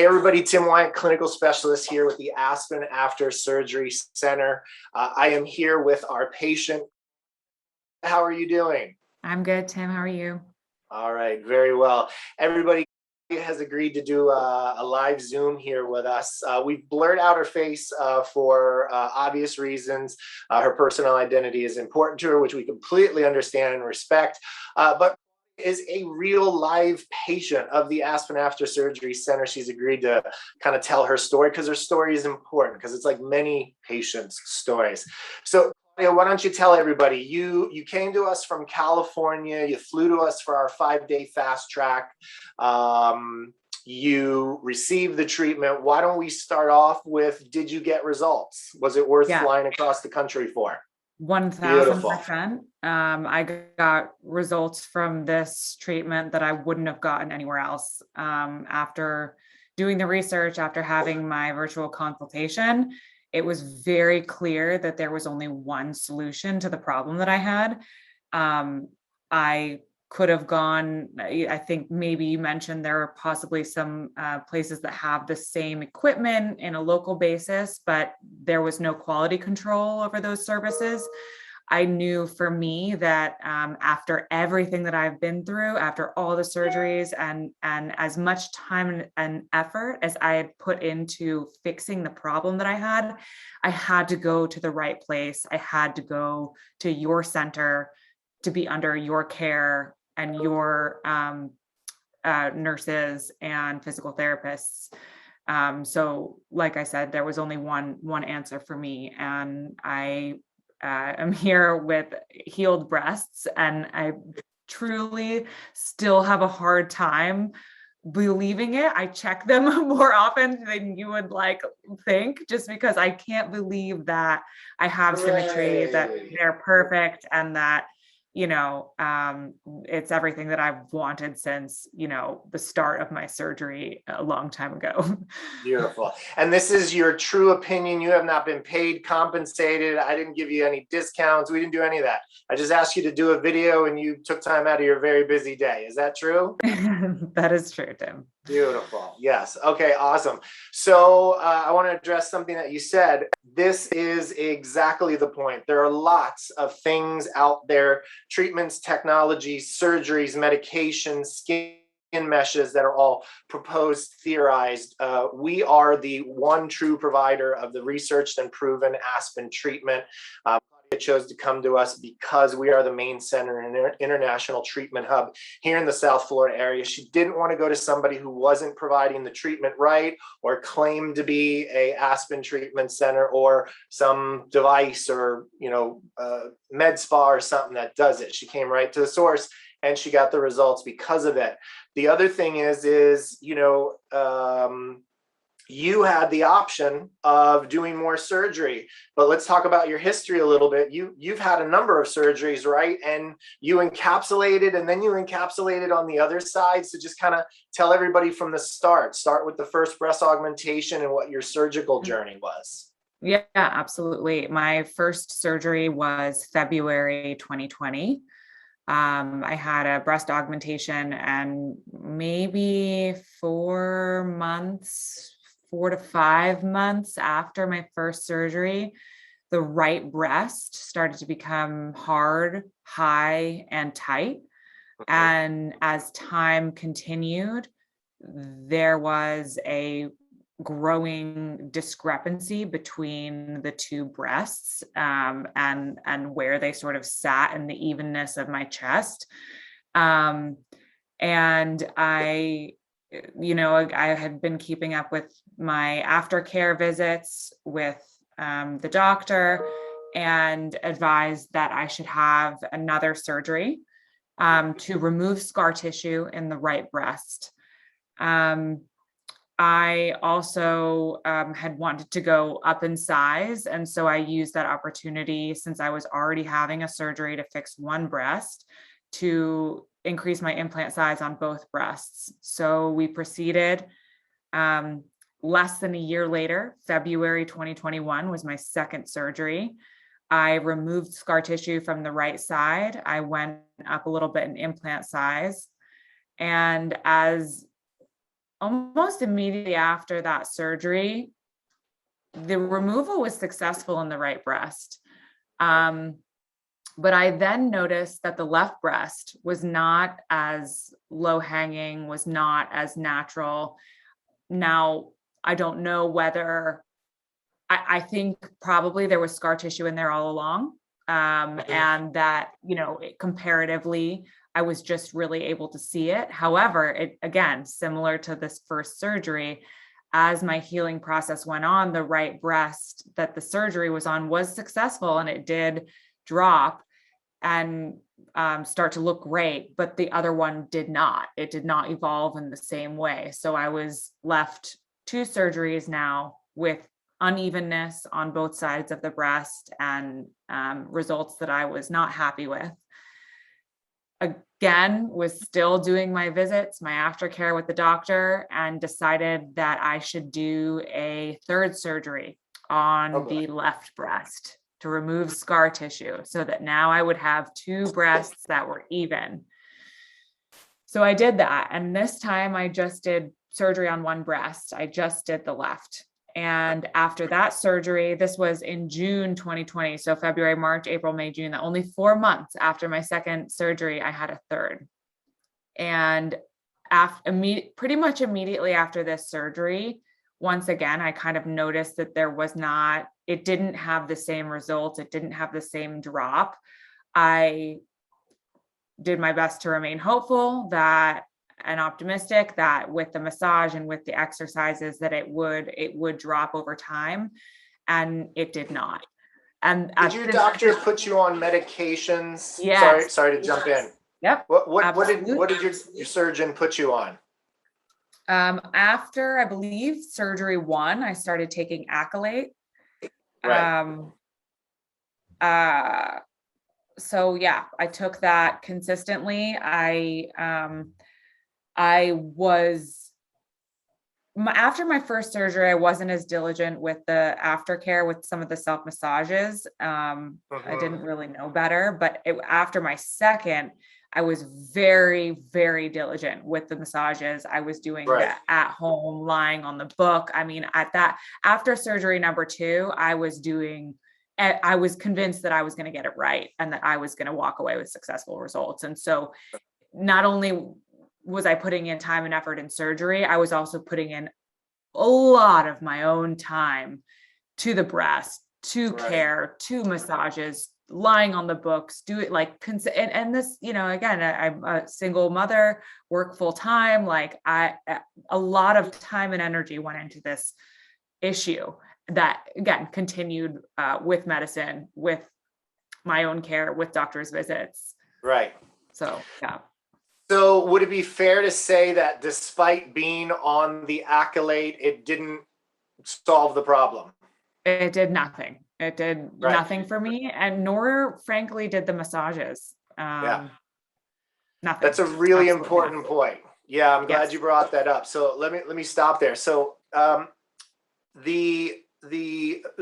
Hey everybody, Tim Wyatt, clinical specialist here with the Aspen After Surgery Center. I am here with our patient. How are you doing? I'm good, Tim. How are you? All right, very well. Everybody has agreed to do a live Zoom here with us. We've blurred out her face for obvious reasons. Her personal identity is important to her, which we completely understand and respect. But is a real live patient of the Aspen After Surgery Center. She's agreed to kind of tell her story because her story is important, because it's like many patients' stories. So why don't you tell everybody, you came to us from California, you flew to us for our 5-day fast track, you received the treatment. Why don't we start off with, did you get results? Was it worth Yeah, flying across the country for? Beautiful. 1000%. I got results from this treatment that I wouldn't have gotten anywhere else. After doing the research, after having my virtual consultation, it was very clear that there was only one solution to the problem that I had. I could have gone, I think maybe you mentioned there are possibly some places that have the same equipment in a local basis, but there was no quality control over those services. I knew for me that after everything that I've been through, after all the surgeries and as much time and effort as I had put into fixing the problem that I had to go to the right place. I had to go to your center to be under your care and your nurses and physical therapists. So like I said, there was only one answer for me, and I am here with healed breasts, and I truly still have a hard time believing it. I check them more often than you would think, just because I can't believe that I have symmetry, that they're perfect, and that it's everything that I've wanted since, the start of my surgery a long time ago. Beautiful. And this is your true opinion. You have not been paid, compensated. I didn't give you any discounts. We didn't do any of that. I just asked you to do a video and you took time out of your very busy day. Is that true? That is true, Tim. Beautiful. Yes. Okay, awesome. So I want to address something that you said. This is exactly the point. There are lots of things out there, treatments, technologies, surgeries, medications, skin meshes that are all proposed, theorized. We are the one true provider of the researched and proven Aspen treatment. Claudia chose to come to us because we are the main center and international treatment hub here in the South Florida area. She didn't want to go to somebody who wasn't providing the treatment right, or claimed to be a Aspen treatment center, or some device or med spa or something that does it. She came right to the source, and she got the results because of it. The other thing is you had the option of doing more surgery, but let's talk about your history a little bit. You've had a number of surgeries, right? And you encapsulated, and then you encapsulated on the other side. So just kind of tell everybody from the start with the first breast augmentation and what your surgical journey was. Yeah, absolutely. My first surgery was February 2020. I had a breast augmentation, and maybe 4 to 5 months after my first surgery, the right breast started to become hard, high, and tight. And as time continued, there was a growing discrepancy between the two breasts, and where they sort of sat in the evenness of my chest. And I had been keeping up with my aftercare visits with the doctor, and advised that I should have another surgery to remove scar tissue in the right breast. I also had wanted to go up in size. And so I used that opportunity, since I was already having a surgery to fix one breast, to increase my implant size on both breasts. So we proceeded. Less than a year later, February 2021 was my second surgery. I removed scar tissue from the right side. I went up a little bit in implant size. And as almost immediately after that surgery, the removal was successful in the right breast. But I then noticed that the left breast was not as low hanging, was not as natural. Now, I don't know whether I think probably there was scar tissue in there all along. And that, comparatively, I was just really able to see it. However, it again, similar to this first surgery, as my healing process went on, the right breast that the surgery was on was successful and it did drop and start to look great, but the other one did not. It did not evolve in the same way. So I was left 2 surgeries now with unevenness on both sides of the breast and results that I was not happy with. Again, was still doing my visits, my aftercare with the doctor, and decided that I should do a 3rd surgery on the left breast to remove scar tissue so that now I would have 2 breasts that were even. So I did that. And this time I just did surgery on 1 breast. I just did the left. And after that surgery, this was in June 2020. So February, March, April, May, June, only 4 months after my 2nd surgery, I had a 3rd. And pretty much immediately after this surgery, once again, I kind of noticed that it didn't have the same results. It didn't have the same drop. I did my best to remain hopeful and optimistic that with the massage and with the exercises that it would drop over time, and it did not. And did your doctor put you on medications? Yes. Sorry to jump in. Yep. What did your surgeon put you on? After, I believe, surgery 1, I started taking Accolate. Right. So yeah, I took that consistently. After my first surgery, I wasn't as diligent with the aftercare with some of the self massages. I didn't really know better, but after my 2nd, I was very, very diligent with the massages. I was doing that at home, lying on the book. I mean, after surgery number 2, I was convinced that I was going to get it right and that I was going to walk away with successful results. And so not only was I putting in time and effort in surgery, I was also putting in a lot of my own time to the breast, to care, to massages, lying on the books, do it like, and this, again, I'm a single mother, work full time. Like a lot of time and energy went into this issue that again, continued with medicine, with my own care, with doctor's visits. Right. So, yeah. So would it be fair to say that despite being on the Accolate, it didn't solve the problem? It did nothing. It did nothing for me, and nor, frankly, did the massages. Nothing. That's a really important point. Yeah, I'm glad you brought that up. So let me stop there. So the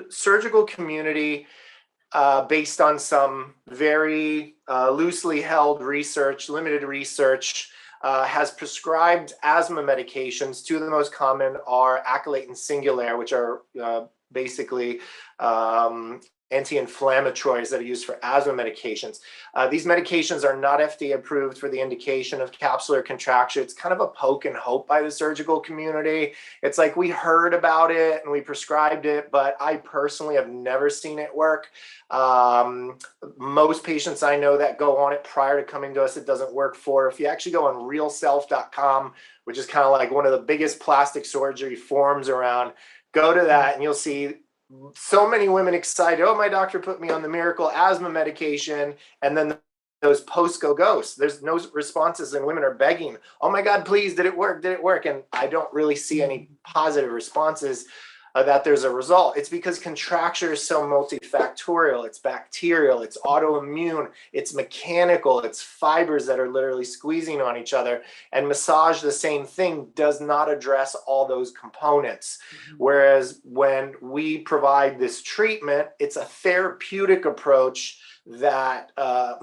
surgical community, based on some very loosely held research, limited research, has prescribed asthma medications. 2 of the most common are Accolate and Singulair, which are basically anti-inflammatories that are used for asthma medications. These medications are not FDA approved for the indication of capsular contracture. It's kind of a poke and hope by the surgical community. It's like we heard about it and we prescribed it, but I personally have never seen it work. Most patients I know that go on it prior to coming to us, it doesn't work for. If you actually go on realself.com, which is kind of like one of the biggest plastic surgery forums around, go to that and you'll see so many women excited. Oh, my doctor put me on the miracle asthma medication. And then those posts go ghost. There's no responses and women are begging, oh my God, please, did it work? Did it work? And I don't really see any positive responses that there's a result. It's because contracture is so multifactorial. It's bacterial, it's autoimmune, it's mechanical, it's fibers that are literally squeezing on each other. And massage, the same thing, does not address all those components. Whereas when we provide this treatment, it's a therapeutic approach that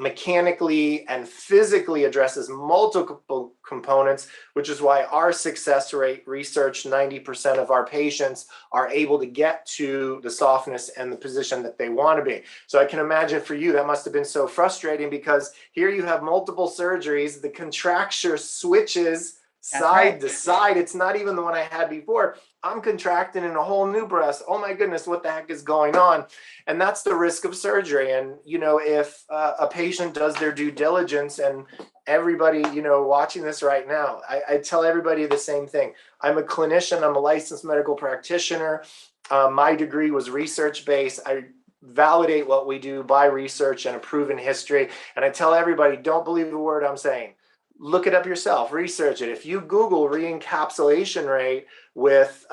mechanically and physically addresses multiple components, which is why our success rate research 90% of our patients are able to get to the softness and the position that they want to be. So I can imagine for you that must have been so frustrating, because here you have multiple surgeries, the contracture switches side to side. It's not even the one I had before. I'm contracting in a whole new breast. Oh my goodness, what the heck is going on? And that's the risk of surgery. And if a patient does their due diligence, and everybody watching this right now, I tell everybody the same thing. I'm a clinician, I'm a licensed medical practitioner. My degree was research based. I validate what we do by research and a proven history. And I tell everybody, don't believe the word I'm saying. Look it up yourself, research it. If you Google re-encapsulation rate with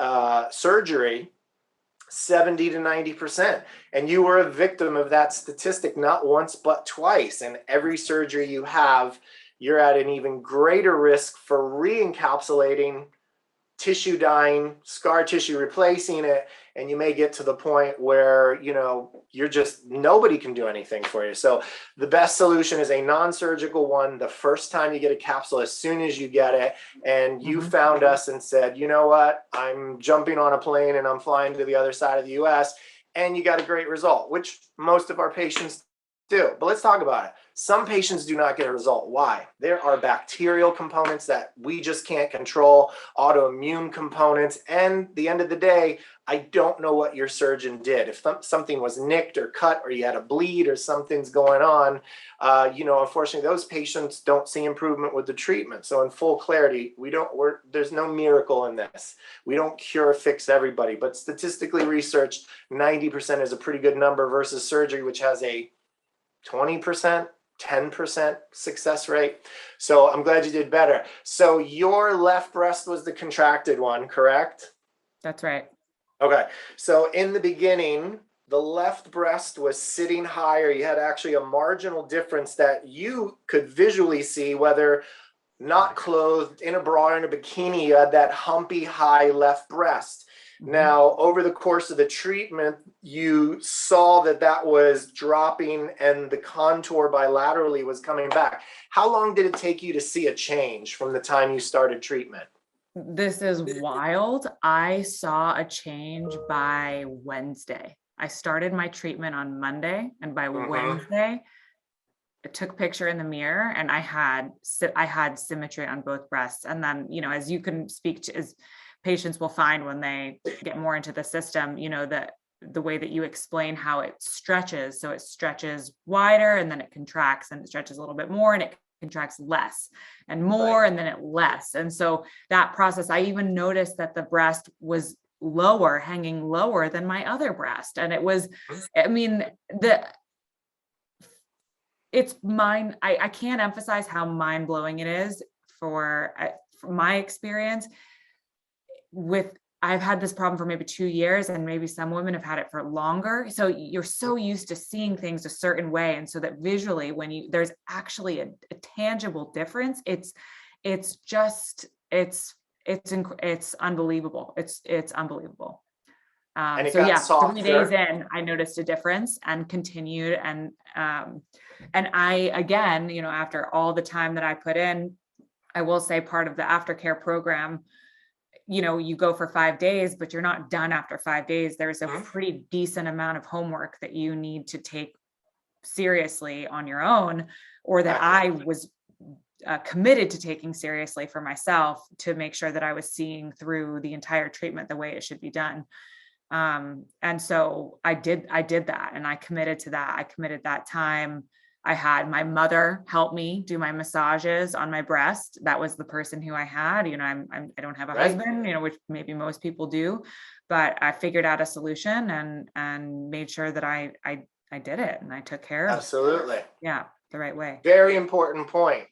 surgery, 70 to 90%, and you were a victim of that statistic not once but twice, and every surgery you have, you're at an even greater risk for re-encapsulating, tissue dying, scar tissue replacing it, and you may get to the point where you're just, nobody can do anything for you. So the best solution is a non-surgical one. The first time you get a capsule, as soon as you get it, and you found us and said, you know what, I'm jumping on a plane and I'm flying to the other side of the US, and you got a great result, which most of our patients do. But let's talk about it. Some patients do not get a result. Why? There are bacterial components that we just can't control, autoimmune components, and at the end of the day, I don't know what your surgeon did. If something was nicked or cut, or you had a bleed, or something's going on, unfortunately, those patients don't see improvement with the treatment. So in full clarity, there's no miracle in this. We don't cure, fix everybody, but statistically researched, 90% is a pretty good number versus surgery, which has a 20%, 10% success rate. So I'm glad you did better. So your left breast was the contracted one, correct? That's right. Okay. So in the beginning, the left breast was sitting higher. You had actually a marginal difference that you could visually see, whether not clothed, in a bra or in a bikini, you had that humpy high left breast. Now, over the course of the treatment, you saw that was dropping and the contour bilaterally was coming back. How long did it take you to see a change from the time you started treatment? This is wild. I saw a change by Wednesday. I started my treatment on Monday, and by Wednesday, I took a picture in the mirror, and I had symmetry on both breasts. And then, as you can speak to, as patients will find when they get more into the system, that the way that you explain how it stretches. So it stretches wider, and then it contracts, and it stretches a little bit more, and it contracts less and more, and then it less. And so that process, I even noticed that the breast was hanging lower than my other breast. And it was, it's I can't emphasize how mind blowing it is for my experience I've had this problem for maybe 2 years, and maybe some women have had it for longer. So you're so used to seeing things a certain way. And so that visually, when there's actually a tangible difference, it's unbelievable. It's unbelievable. And So yeah, softer. 3 days in, I noticed a difference and continued. And I, again, after all the time that I put in, I will say part of the aftercare program, you go for 5 days, but you're not done after 5 days. There's a pretty decent amount of homework that you need to take seriously on your own, or that I was committed to taking seriously for myself, to make sure that I was seeing through the entire treatment the way it should be done. And so I did that, and I committed to that. I committed that time. I had my mother help me do my massages on my breast. That was the person who I had. I don't have a husband, which maybe most people do, but I figured out a solution and made sure that I did it, and I took care of Absolutely. Yeah, the right way. Very important point.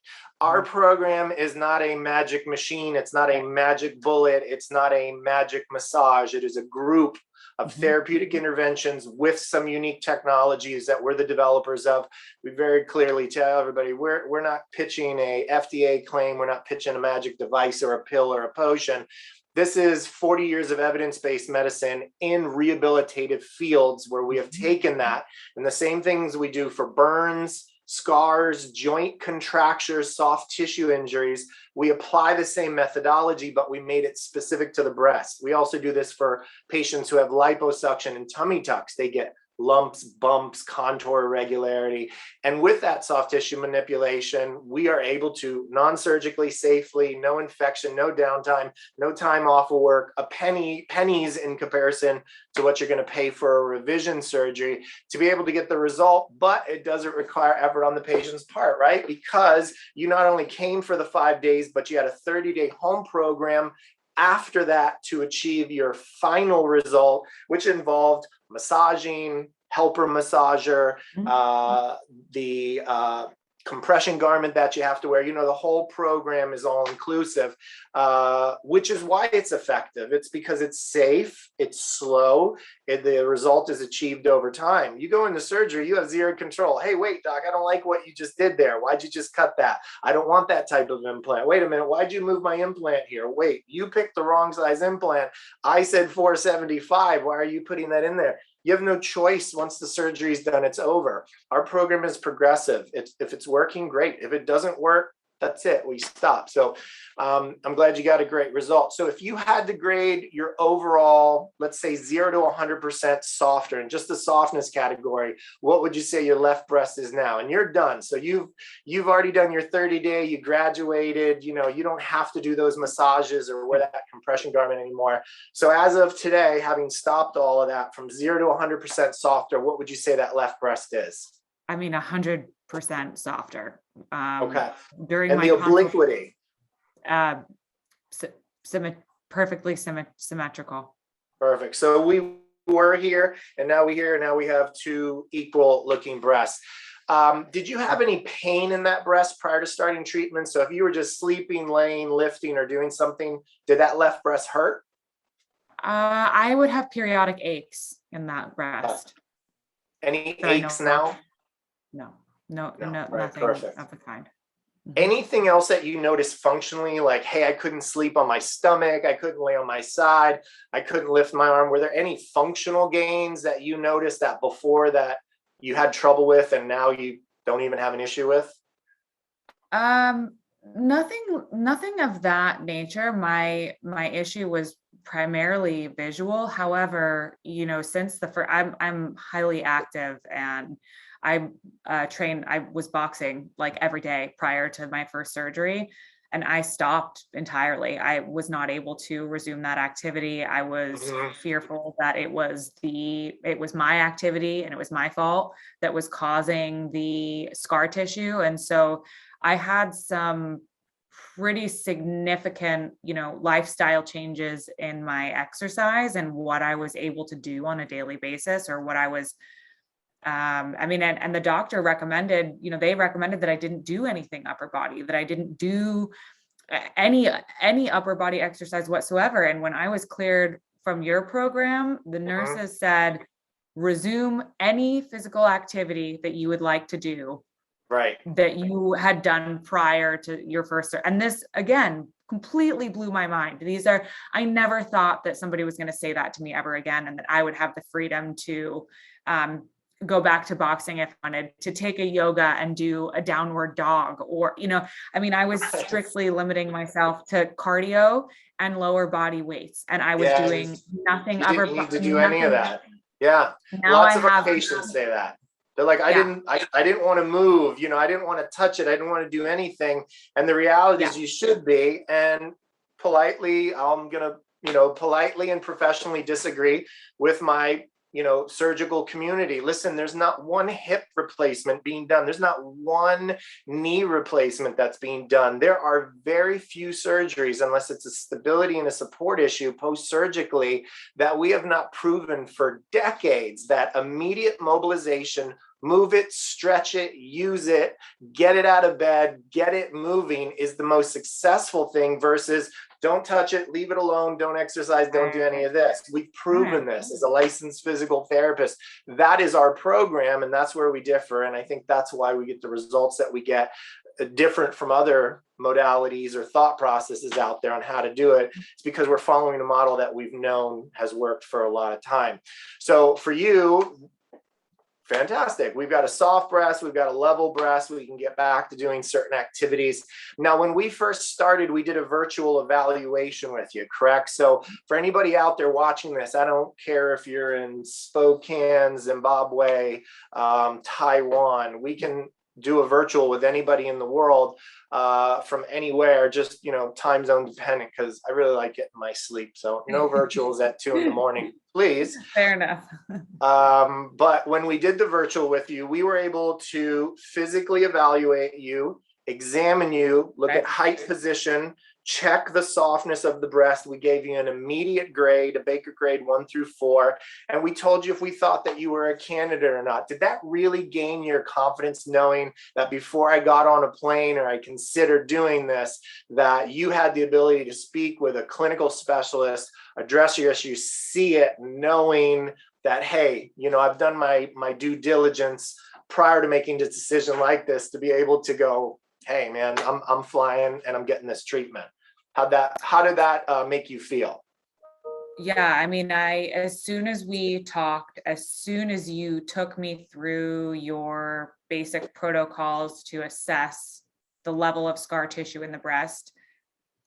Our program is not a magic machine. It's not a magic bullet. It's not a magic massage. It is a group of therapeutic interventions with some unique technologies that we're the developers of. We very clearly tell everybody we're not pitching a FDA claim. We're not pitching a magic device or a pill or a potion. This is 40 years of evidence-based medicine in rehabilitative fields, where we have taken that and the same things we do for burns, scars, joint contractures, soft tissue injuries. We apply the same methodology, but we made it specific to the breast. We also do this for patients who have liposuction and tummy tucks. They get lumps, bumps, contour irregularity. And with that soft tissue manipulation, we are able to non-surgically, safely, no infection, no downtime, no time off of work, pennies in comparison to what you're going to pay for a revision surgery to be able to get the result, but it doesn't require effort on the patient's part, right? Because you not only came for the 5 days, but you had a 30-day home program after that to achieve your final result, which involved massaging, helper massager, the compression garment that you have to wear. You know, the whole program is all inclusive, which is why it's effective. It's because it's safe, it's slow, the result is achieved over time. You go into surgery, you have zero control. Hey, wait, doc, I don't like what you just did there. Why'd you just cut that? I don't want that type of implant. Wait a minute, why'd you move my implant here? Wait, you picked the wrong size implant. I said 475. Why are you putting that in there? You have no choice. Once the surgery is done, it's over. Our program is progressive. If it's working, great. If it doesn't work, that's it. We stop. So I'm glad you got a great result. So if you had to grade your overall, let's say 0 to 100% softer, and just the softness category, what would you say your left breast is now? And you're done. So you've already done your 30-day, you graduated, you know, you don't have to do those massages or wear that compression garment anymore. So as of today, having stopped all of that, from 0 to 100% softer, what would you say that left breast is? I mean, 100% softer. Okay. During And my the obliquity? Perfectly symmetrical. Perfect. So we were here, and now we have two equal looking breasts. Did you have any pain in that breast prior to starting treatment? So if you were just sleeping, laying, lifting, or doing something, did that left breast hurt? I would have periodic aches in that breast. Any aches now? No, Right, nothing perfect. of the kind. Anything else that you noticed functionally, like, hey, I couldn't sleep on my stomach, I couldn't lay on my side, I couldn't lift my arm? Were there any functional gains that you noticed that before that you had trouble with and now you don't even have an issue with? Nothing of that nature. My issue was primarily visual. However, you know, since I'm highly active, and I I was boxing like every day prior to my first surgery, and I stopped entirely. I was not able to resume that activity. I was fearful that it was my activity and it was my fault that was causing the scar tissue. And so I had some pretty significant, you know, lifestyle changes in my exercise and what I was able to do on a daily basis, or what I was and the doctor recommended, you know, they recommended that I didn't do anything upper body, that I didn't do any upper body exercise whatsoever. And when I was cleared from your program, the nurses said, resume any physical activity that you would like to do, right, that you had done prior to your first. And this, again, completely blew my mind. I never thought that somebody was going to say that to me ever again, and that I would have the freedom to go back to boxing if I wanted, to take a yoga and do a downward dog, or, you know, I mean, I was strictly limiting myself to cardio and lower body weights, and I was doing nothing. You didn't need to do any of that. Yeah. Now Lots of our patients say that. They're like, I didn't want to move, you know, I didn't want to touch it, I didn't want to do anything. And the reality is you should be. And politely, I'm gonna, you know, politely and professionally disagree with my, you know, surgical community. Listen, there's not one hip replacement being done. There's not one knee replacement that's being done. There are very few surgeries, unless it's a stability and a support issue post-surgically, that we have not proven for decades that immediate mobilization, move it, stretch it, use it, get it out of bed, get it moving, is the most successful thing, versus don't touch it, leave it alone, don't exercise, don't do any of this. We've proven this as a licensed physical therapist. That is our program, and that's where we differ. And I think that's why we get the results that we get, different from other modalities or thought processes out there on how to do it. It's because we're following a model that we've known has worked for a lot of time. So for you, Fantastic. We've got a soft breast, we've got a level breast, we can get back to doing certain activities. Now, when we first started, we did a virtual evaluation with you, correct? So for anybody out there watching this, I don't care if you're in Spokane, Zimbabwe, Taiwan, we can do a virtual with anybody in the world from anywhere, just, time zone dependent, because I really like getting my sleep. So no virtuals at 2 a.m, please. Fair enough. But when we did the virtual with you, we were able to physically evaluate you, examine you, look at height, position, check the softness of the breast. We gave you an immediate grade, a Baker grade 1 through 4, and we told you if we thought that you were a candidate or not. Did that really gain your confidence, knowing that before I got on a plane or I considered doing this, that you had the ability to speak with a clinical specialist, address your issues, see it, knowing that, hey, I've done my due diligence prior to making a decision like this, to be able to go, hey man, I'm flying and I'm getting this treatment. How did that make you feel? Yeah, I mean, as soon as we talked, as soon as you took me through your basic protocols to assess the level of scar tissue in the breast,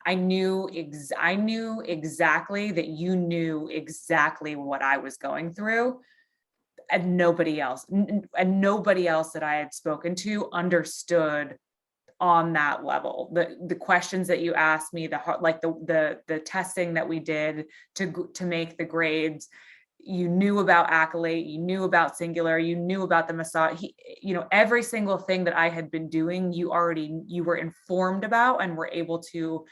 I knew exactly that you knew exactly what I was going through, and nobody else that I had spoken to understood on that level. The questions that you asked me, the testing that we did to make the grades, you knew about Accolate, you knew about Singulair, you knew about the massage, every single thing that I had been doing, you were informed about and were able to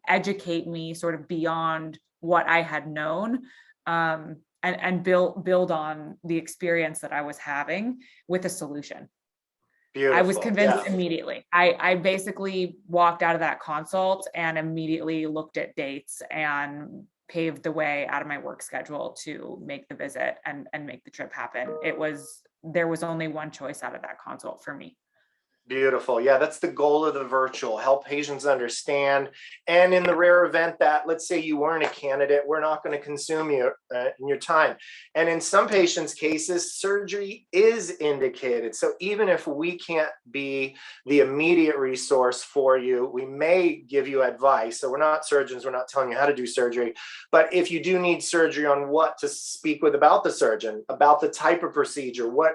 educate me sort of beyond what I had known, and build on the experience that I was having with a solution. Beautiful. I was convinced immediately. I basically walked out of that consult and immediately looked at dates and paved the way out of my work schedule to make the visit and make the trip happen. There was only one choice out of that consult for me. Beautiful. Yeah, that's the goal of the virtual, help patients understand. And in the rare event that, let's say you weren't a candidate, we're not going to consume you in your time. And in some patients' cases, surgery is indicated. So even if we can't be the immediate resource for you, we may give you advice. So we're not surgeons, we're not telling you how to do surgery. But if you do need surgery, on what to speak with about the surgeon, about the type of procedure, what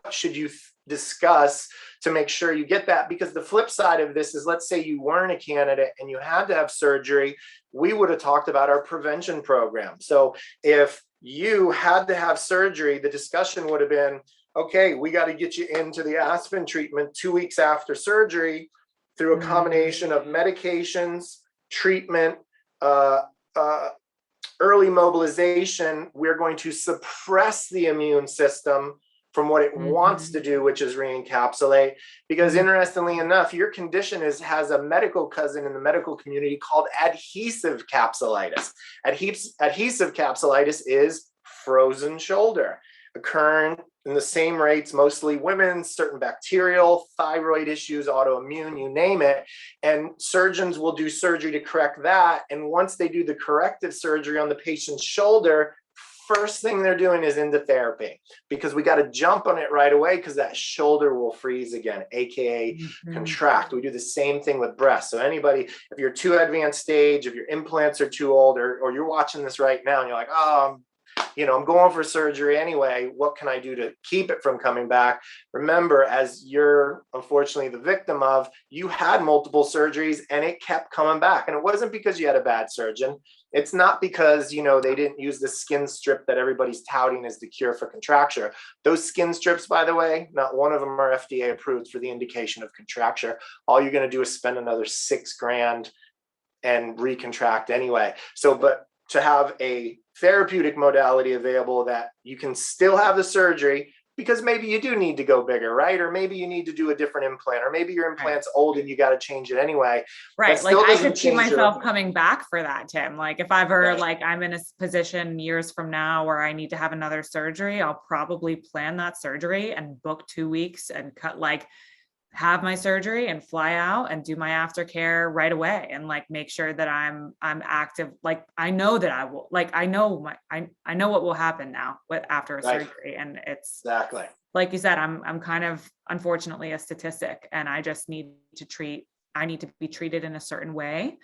should you discuss to make sure you get that? Because the flip side of this is, let's say you weren't a candidate and you had to have surgery, we would have talked about our prevention program. So if you had to have surgery, the discussion would have been, okay, we got to get you into the Aspen treatment 2 weeks after surgery through a combination of medications, treatment, early mobilization. We're going to suppress the immune system from what it wants to do, which is re-encapsulate. Because interestingly enough, your condition has a medical cousin in the medical community called adhesive capsulitis. Adhesive capsulitis is frozen shoulder, occurring in the same rates, mostly women, certain bacterial, thyroid issues, autoimmune, you name it. And surgeons will do surgery to correct that. And once they do the corrective surgery on the patient's shoulder, first thing they're doing is into therapy, because we got to jump on it right away, because that shoulder will freeze again, aka contract. We do the same thing with breast. So anybody, if you're too advanced stage, if your implants are too old, or you're watching this right now and you're like, oh, I'm going for surgery anyway, what can I do to keep it from coming back? Remember, as you're unfortunately the victim of, you had multiple surgeries and it kept coming back. And it wasn't because you had a bad surgeon. It's not because, they didn't use the skin strip that everybody's touting as the cure for contracture. Those skin strips, by the way, not one of them are FDA approved for the indication of contracture. All you're going to do is spend another $6,000 and recontract anyway. So, but to have a therapeutic modality available that you can still have the surgery, because maybe you do need to go bigger, right? Or maybe you need to do a different implant, or maybe your implant's old and you got to change it anyway. Right. Like I could see myself coming back for that, Tim. Like if ever I'm in a position years from now where I need to have another surgery, I'll probably plan that surgery and book 2 weeks and cut have my surgery and fly out and do my aftercare right away and like make sure that I'm active. Like I know that I will, like I know I know what will happen now with after a Right. surgery. And it's Exactly. like you said, I'm kind of unfortunately a statistic, and I just need to be treated in a certain way.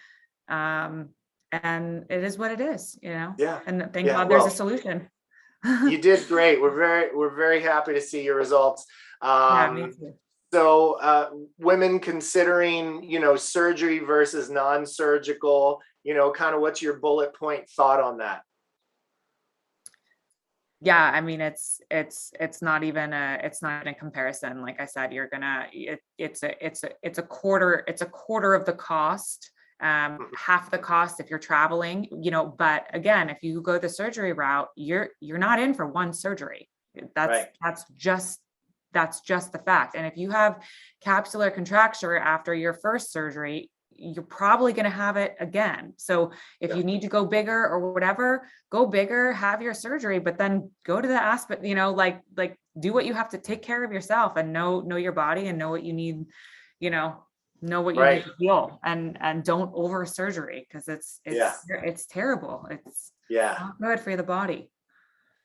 And it is what it is, you know. Yeah. And thank Yeah. God there's a Well, solution. you did great. We're very happy to see your results. Yeah, me too. So women considering, surgery versus non-surgical, kind of what's your bullet point thought on that? Yeah, I mean, it's not even a comparison. Like I said, it's a quarter of the cost, Mhm. half the cost if you're traveling, but again, if you go the surgery route, you're not in for one surgery. Right. That's just the fact. And if you have capsular contracture after your first surgery, you're probably going to have it again. So if Yeah. you need to go bigger or whatever, go bigger, have your surgery, but then go to the Aspen, like do what you have to, take care of yourself and know your body and know what you need, know what you Right. need to heal, and don't over surgery, because Yeah. it's terrible. It's Yeah. not good for the body.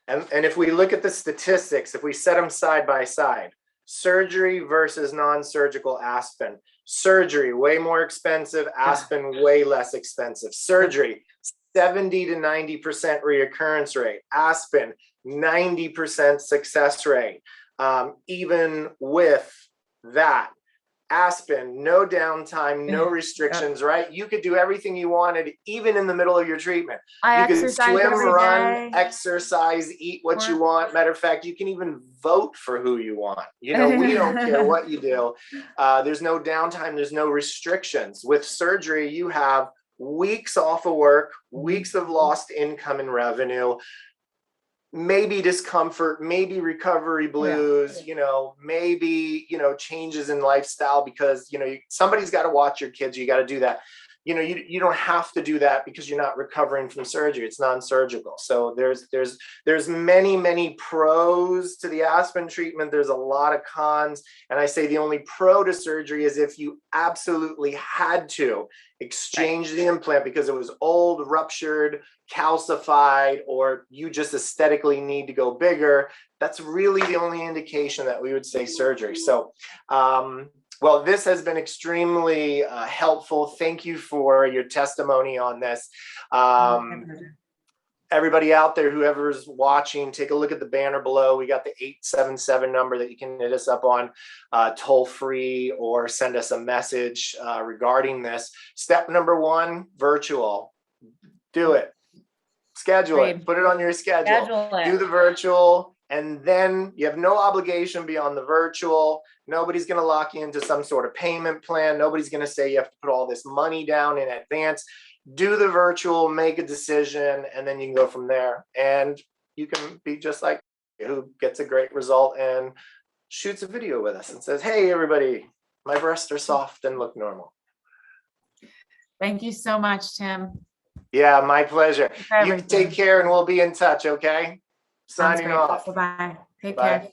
And if we look at the statistics, if we set them side by side, surgery versus non-surgical Aspen, surgery way more expensive, Aspen way less expensive. Surgery 70 to 90% reoccurrence rate, Aspen 90% success rate. Even with that, Aspen, no downtime, no restrictions, right? You could do everything you wanted, even in the middle of your treatment. I You could exercise swim, every run, day. exercise, eat what you want. Matter of fact, you can even vote for who you want. We don't care what you do. There's no downtime, there's no restrictions. With surgery, you have weeks off of work, weeks of lost income and revenue, maybe discomfort, maybe recovery blues, maybe, changes in lifestyle because, somebody's got to watch your kids. You got to do that. You don't have to do that because you're not recovering from surgery. It's non-surgical. So there's many pros to the Aspen treatment. There's a lot of cons. And I say the only pro to surgery is if you absolutely had to exchange the implant because it was old, ruptured, calcified, or you just aesthetically need to go bigger. That's really the only indication that we would say surgery. So, well, this has been extremely helpful. Thank you for your testimony on this. Everybody out there, whoever's watching, take a look at the banner below. We got the 877 number that you can hit us up on toll free, or send us a message regarding this. Step number 1, virtual. Do it. Schedule it. Put it on your schedule. Do the virtual. And then you have no obligation beyond the virtual. Nobody's going to lock you into some sort of payment plan. Nobody's going to say you have to put all this money down in advance. Do the virtual, make a decision, and then you can go from there. And you can be just like who gets a great result and shoots a video with us and says, hey, everybody, my breasts are soft and look normal. Thank you so much, Tim. Yeah, my pleasure. You take care and we'll be in touch, okay? Signing off. Bye-bye. Take Bye. care.